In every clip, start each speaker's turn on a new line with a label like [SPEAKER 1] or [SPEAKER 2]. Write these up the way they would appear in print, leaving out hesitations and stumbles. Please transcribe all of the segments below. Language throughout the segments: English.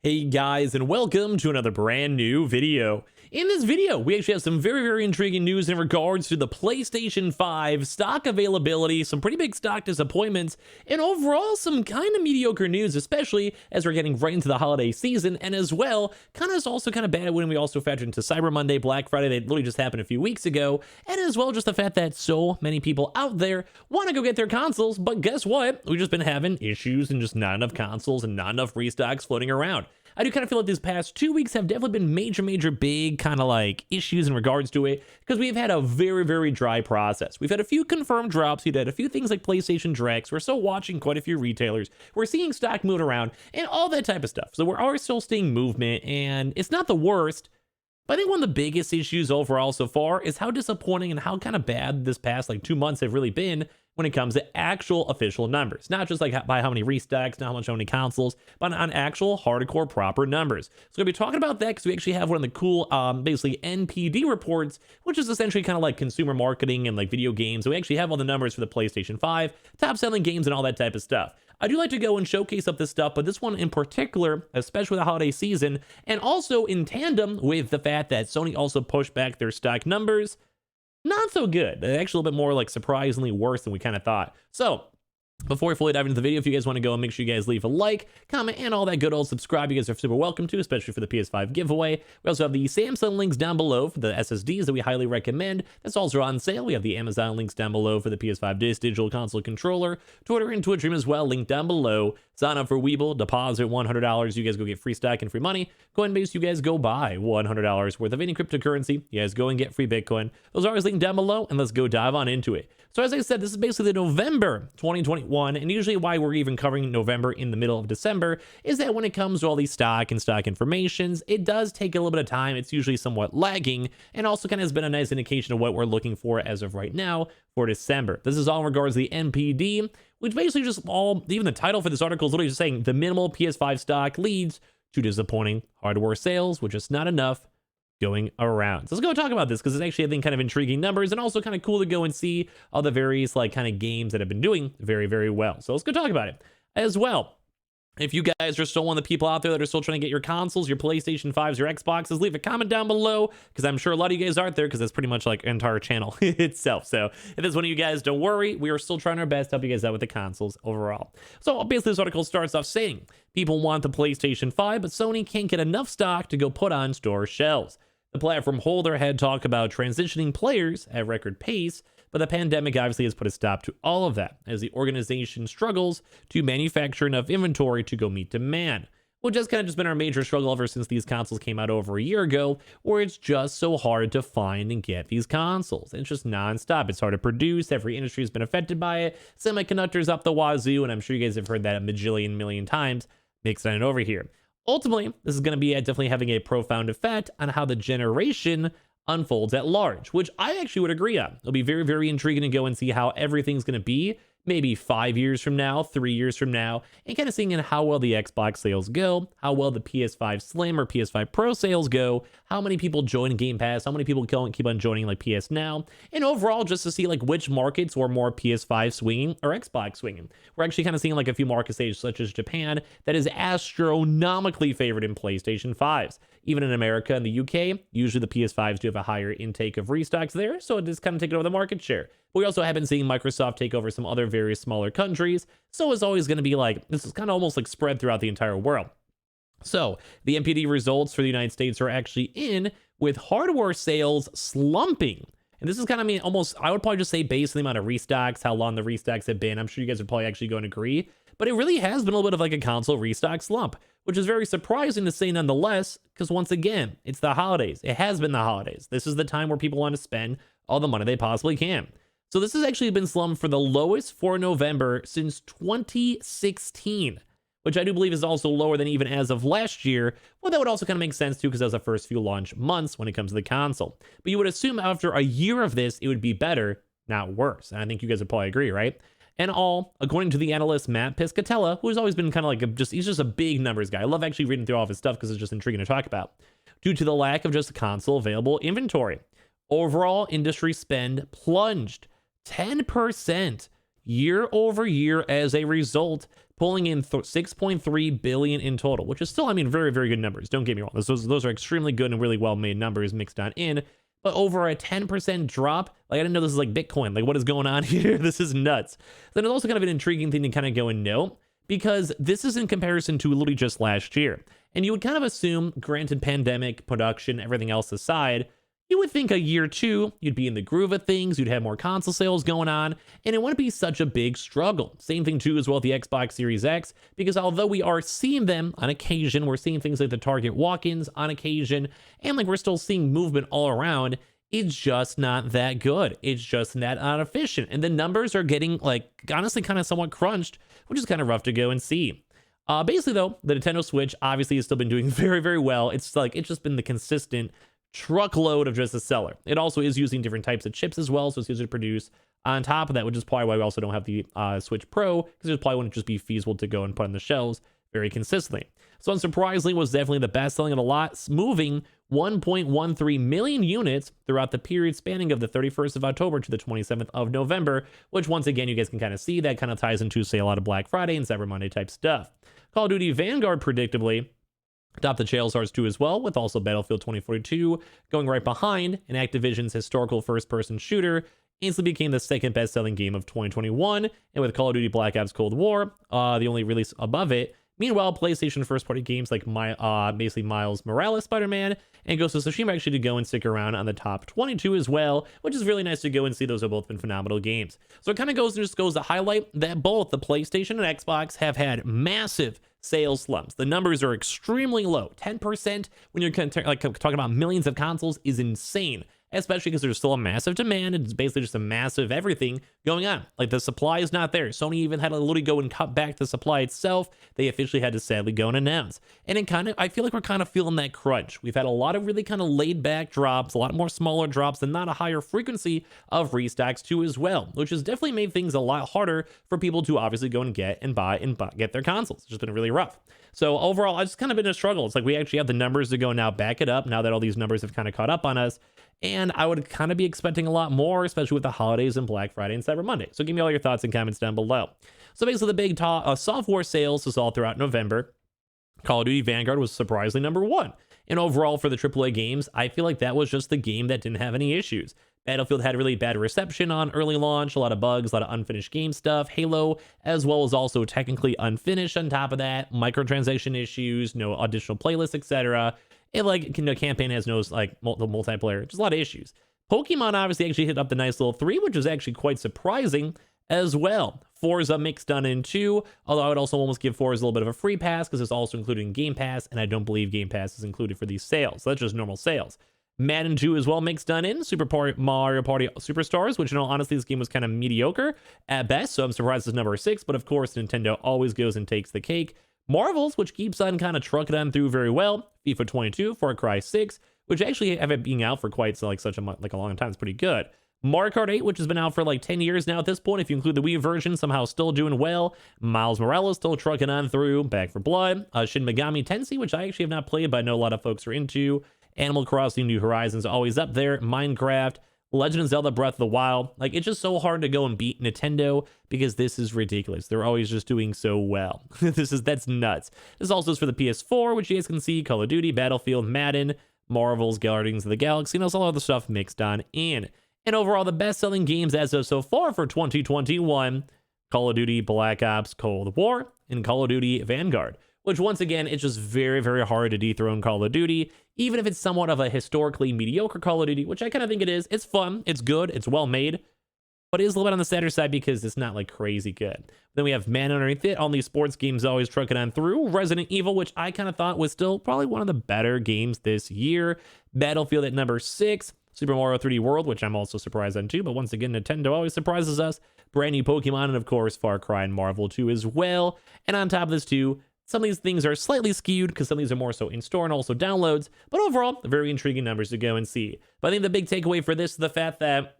[SPEAKER 1] Hey guys, and welcome to another brand new video. In this video, we actually have some very intriguing news in regards to the PlayStation 5 stock availability, some pretty big stock disappointments, and overall some kind of mediocre news, especially as we're getting right into the holiday season, and as well, it's also kind of bad when we also factor into Cyber Monday, Black Friday, that literally just happened a few weeks ago, and as well just the fact that so many people out there want to go get their consoles, but guess what? We've just been having issues and just not enough consoles and not enough restocks floating around. I do kind of feel like these past 2 weeks have definitely been major big kind of like issues in regards to it, because we've had a very dry process. We've had a few confirmed drops. We've had a few things like PlayStation Directs. We're still watching quite a few retailers. We're seeing stock moving around and all that type of stuff. So we're always still seeing movement, and it's not the worst. But I think one of the biggest issues overall so far is how disappointing and how kind of bad this past 2 months have really been when it comes to actual official numbers. Not just like by how many restocks, not how many consoles, but on actual hardcore proper numbers. So we're going to be talking about that because we actually have one of the cool basically NPD reports, which is essentially kind of like consumer marketing and like video games. So we actually have all the numbers for the PlayStation 5, top selling games and all that type of stuff. I do like to go and showcase up this stuff, but this one in particular, especially the holiday season, and also in tandem with the fact that Sony also pushed back their stock numbers, not so good. Actually a little bit more like surprisingly worse than we kind of thought. So before we fully dive into the video, if you guys want to go, make sure you guys leave a like, comment, and all that good old subscribe. You guys are super welcome to, especially for the PS5 giveaway. We also have the Samsung links down below for the SSDs that we highly recommend. That's also on sale. We have the Amazon links down below for the PS5 Digital Console Controller, Twitter and Twitch stream as well, linked down below. Sign up for Weeble, deposit $100. You guys go get free stock and free money. Coinbase, you guys go buy $100 worth of any cryptocurrency. You guys go and get free Bitcoin. Those are always linked down below, and let's go dive on into it. So as I said, this is basically the November 2021, and usually why we're even covering November in the middle of December is that when it comes to all these stock and stock informations, it does take a little bit of time. It's usually somewhat lagging, and also kind of has been a nice indication of what we're looking for as of right now for December. This is all in regards to the NPD, which basically just even the title for this article is literally just saying the minimal PS5 stock leads to disappointing hardware sales, which is not enough going around. So let's go talk about this because it's actually, I think, kind of intriguing numbers and also kind of cool to go and see all the various kind of games that have been doing very well. So let's go talk about it as well. If you guys are still one of the people out there that are still trying to get your consoles, your PlayStation 5s, your Xboxes, leave a comment down below because I'm sure a lot of you guys aren't there because that's pretty much like an entire channel itself. So if it's one of you guys, don't worry. We are still trying our best to help you guys out with the consoles overall. So basically this article starts off saying people want the PlayStation 5, but Sony can't get enough stock to go put on store shelves. The platform holder had talked about transitioning players at record pace, but the pandemic obviously has put a stop to all of that as the organization struggles to manufacture enough inventory to go meet demand, which has kind of just been our major struggle ever since these consoles came out over a year ago, where it's just so hard to find and get these consoles. It's just nonstop. It's hard to produce. Every industry has been affected by it. Semiconductors up the wazoo, and I'm sure you guys have heard that a million times. Mixed on it over here. Ultimately, this is going to be definitely having a profound effect on how the generation unfolds at large, which I actually would agree on. It'll be very intriguing to go and see how everything's going to be maybe 5 years from now, 3 years from now, and kind of seeing how well the Xbox sales go, how well the PS5 Slim or PS5 Pro sales go, how many people join Game Pass, how many people keep on joining like PS Now, and overall just to see like which markets were more PS5 swinging or Xbox swinging. We're actually kind of seeing like a few market stages such as Japan that is astronomically favored in PlayStation 5s. Even in America and the UK, usually the PS5s do have a higher intake of restocks there, so it is kind of taking over the market share. But we also have been seeing Microsoft take over some other various smaller countries, so it's always going to be like, this is kind of almost like spread throughout the entire world. So the NPD results for the United States are actually in with hardware sales slumping. And this is kind of, almost, I would probably just say based on the amount of restocks, how long the restocks have been. I'm sure you guys are probably actually going to agree. But it really has been a little bit of like a console restock slump, which is very surprising to say nonetheless, because once again, it's the holidays. It has been the holidays. This is the time where people want to spend all the money they possibly can. So this has actually been slumped for the lowest for November since 2016, which I do believe is also lower than even as of last year. Well, that would also kind of make sense too, because that was the first few launch months when it comes to the console. But you would assume after a year of this, it would be better, not worse. And I think you guys would probably agree, right? And all, according to the analyst Matt Piscatella, who's always been kind of like he's just a big numbers guy. I love actually reading through all of his stuff because it's just intriguing to talk about. Due to the lack of just console available inventory, overall industry spend plunged 10% year over year as a result, pulling in 6.3 billion in total, which is still, I mean, very, very good numbers. Don't get me wrong. Those are extremely good and really well made numbers mixed on in. But over a 10% drop, like I didn't know this is like Bitcoin. Like what is going on here? This is nuts. Then it's also kind of an intriguing thing to kind of go and note, because this is in comparison to literally just last year. And you would kind of assume, granted pandemic, production, everything else aside, you would think a year or two, you'd be in the groove of things, you'd have more console sales going on, and it wouldn't be such a big struggle. Same thing too as well with the Xbox Series X, because although we are seeing them on occasion, we're seeing things like the Target walk-ins on occasion, and like we're still seeing movement all around, it's just not that good. It's just not efficient. And the numbers are getting like, honestly, kind of somewhat crunched, which is kind of rough to go and see. Basically though, the Nintendo Switch obviously has still been doing very, very well. It's just been the consistent truckload of just a seller. It also is using different types of chips as well, so it's easier to produce on top of that, which is probably why we also don't have the Switch Pro, because it probably wouldn't just be feasible to go and put on the shelves very consistently. So unsurprisingly, was definitely the best selling of the lot, moving 1.13 million units throughout the period spanning of the 31st of October to the 27th of November, which once again, you guys can kind of see that kind of ties into, say, a lot of Black Friday and Cyber Monday type stuff. Call of Duty Vanguard, predictably, topped the Trail Stars 2 as well, with also Battlefield 2042 going right behind, and Activision's historical first-person shooter instantly became the second best-selling game of 2021, and with Call of Duty Black Ops Cold War, the only release above it. Meanwhile, PlayStation first-party games like basically Miles Morales Spider-Man and Ghost of Tsushima actually did go and stick around on the top 22 as well, which is really nice to go and see. Those have both been phenomenal games. So it kind of goes to highlight that both the PlayStation and Xbox have had massive sales slumps. The numbers are extremely low. 10% when you're talking about millions of consoles is insane, especially because there's still a massive demand. It's basically just a massive everything going on. Like the supply is not there. Sony even had to literally go and cut back the supply itself. They officially had to sadly go and announce. And it I feel like we're kind of feeling that crunch. We've had a lot of really kind of laid back drops, a lot more smaller drops, and not a higher frequency of restocks too as well, which has definitely made things a lot harder for people to obviously go and get their consoles. It's just been really rough. So overall, it's kind of been a struggle. It's like we actually have the numbers to go now back it up now that all these numbers have kind of caught up on us. And I would kind of be expecting a lot more, especially with the holidays and Black Friday and Cyber Monday. So give me all your thoughts and comments down below. So basically the big software sales was all throughout November. Call of Duty Vanguard was surprisingly number one. And overall for the AAA games, I feel like that was just the game that didn't have any issues. Battlefield had really bad reception on early launch, a lot of bugs, a lot of unfinished game stuff. Halo, as well as also technically unfinished on top of that, microtransaction issues, no additional playlists, etc. The campaign has no multiplayer, just a lot of issues. Pokemon obviously actually hit up the nice little 3, which was actually quite surprising as well. Forza mixed done in 2, although I would also almost give Forza a little bit of a free pass because it's also included in Game Pass, and I don't believe Game Pass is included for these sales. So that's just normal sales. Madden 2 as well mixed done in. Mario Party Superstars, which in all honesty, this game was kind of mediocre at best, so I'm surprised it's number 6, but of course, Nintendo always goes and takes the cake. Marvels, which keeps on kind of trucking on through very well. FIFA 22, Far Cry 6, which actually have it being out for quite a long time. It's pretty good. Mario Kart 8, which has been out for like 10 years now at this point, if you include the Wii version, somehow still doing well. Miles Morales still trucking on through. Back for Blood. Shin Megami Tensei, which I actually have not played, but I know a lot of folks are into. Animal Crossing New Horizons always up there. Minecraft. Legend of Zelda Breath of the Wild. Like, it's just so hard to go and beat Nintendo because this is ridiculous. They're always just doing so well. That's nuts. This also is for the PS4, which you guys can see. Call of Duty, Battlefield, Madden, Marvel's Guardians of the Galaxy, and also all the stuff mixed on in. And overall, the best-selling games as of so far for 2021, Call of Duty Black Ops Cold War and Call of Duty Vanguard, which once again, it's just very, very hard to dethrone Call of Duty, even if it's somewhat of a historically mediocre Call of Duty, which I kind of think it is. It's fun, it's good, it's well made, but it is a little bit on the sadder side because it's not like crazy good. Then we have Man underneath it. All these sports games always trucking on through. Resident Evil, which I kind of thought was still probably one of the better games this year. Battlefield at number 6. Super Mario 3D World, which I'm also surprised on too, but once again, Nintendo always surprises us. Brand new Pokemon, and of course, Far Cry and Marvel 2 as well. And on top of this too, some of these things are slightly skewed because some of these are more so in-store and also downloads, but overall, very intriguing numbers to go and see. But I think the big takeaway for this is the fact that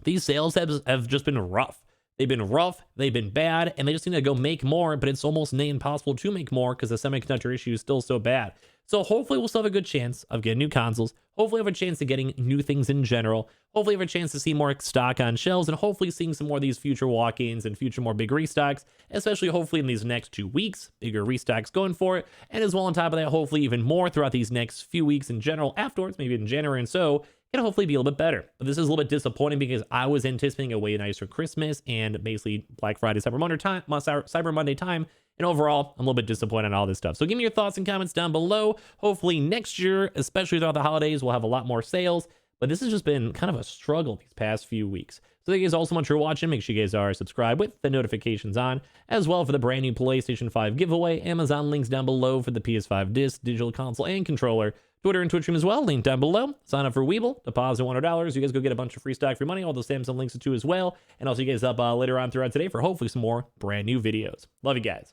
[SPEAKER 1] these sales have just been rough. They've been rough, they've been bad, and they just need to go make more, but it's almost near impossible to make more because the semiconductor issue is still so bad. So hopefully we'll still have a good chance of getting new consoles. Hopefully have a chance of getting new things in general. Hopefully have a chance to see more stock on shelves, and hopefully seeing some more of these future walk-ins and future more big restocks, especially hopefully in these next 2 weeks, bigger restocks going for it. And as well on top of that, hopefully even more throughout these next few weeks in general afterwards, maybe in January and so, can hopefully be a little bit better. But this is a little bit disappointing because I was anticipating a way nicer Christmas and basically Black Friday, Cyber Monday time. And overall, I'm a little bit disappointed in all this stuff. So give me your thoughts and comments down below. Hopefully next year, especially throughout the holidays, we'll have a lot more sales. But this has just been kind of a struggle these past few weeks. So thank you guys all so much for watching. Make sure you guys are subscribed with the notifications on, as well for the brand new PlayStation 5 giveaway. Amazon links down below for the PS5 disc, digital console, and controller. Twitter and Twitch stream as well, link down below. Sign up for Weeble, deposit $100. You guys go get a bunch of free stock for your money. All those Samsung links too as well. And I'll see you guys up later on throughout today for hopefully some more brand new videos. Love you guys.